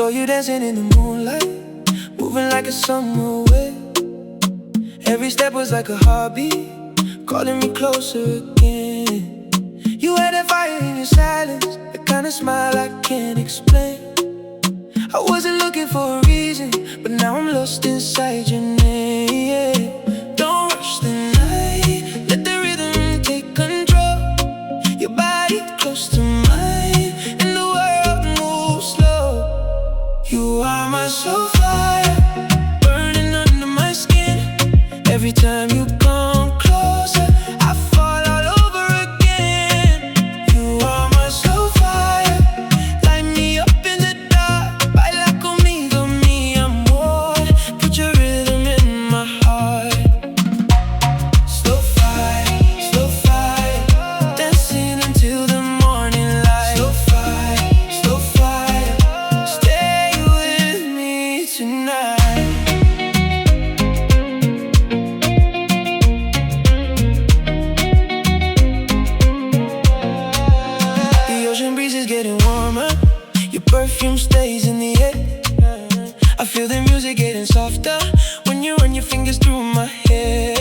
you dancing in the moonlight, moving like a summer wave. Every step was like a heartbeat, calling me closer again. You had a fire in your silence, the kind of smile I can't explain. I wasn't looking for a reason, but now I'm lost inside your name. Don't rush the night, let the rhythm take control. Your body close to mine, and the world moves slow. You are my soul fire, burning under my skin. Every time you come closer, I fall all over again. You are my soul fire, light me up in the dark. Baila conmigo, mi amor, put your rhythm in my heart. Slow fire, dancing until the morning light. Slow fire, stay with me tonight. Getting warmer, your perfume stays in the air. I feel the music getting softer when you run your fingers through my hair.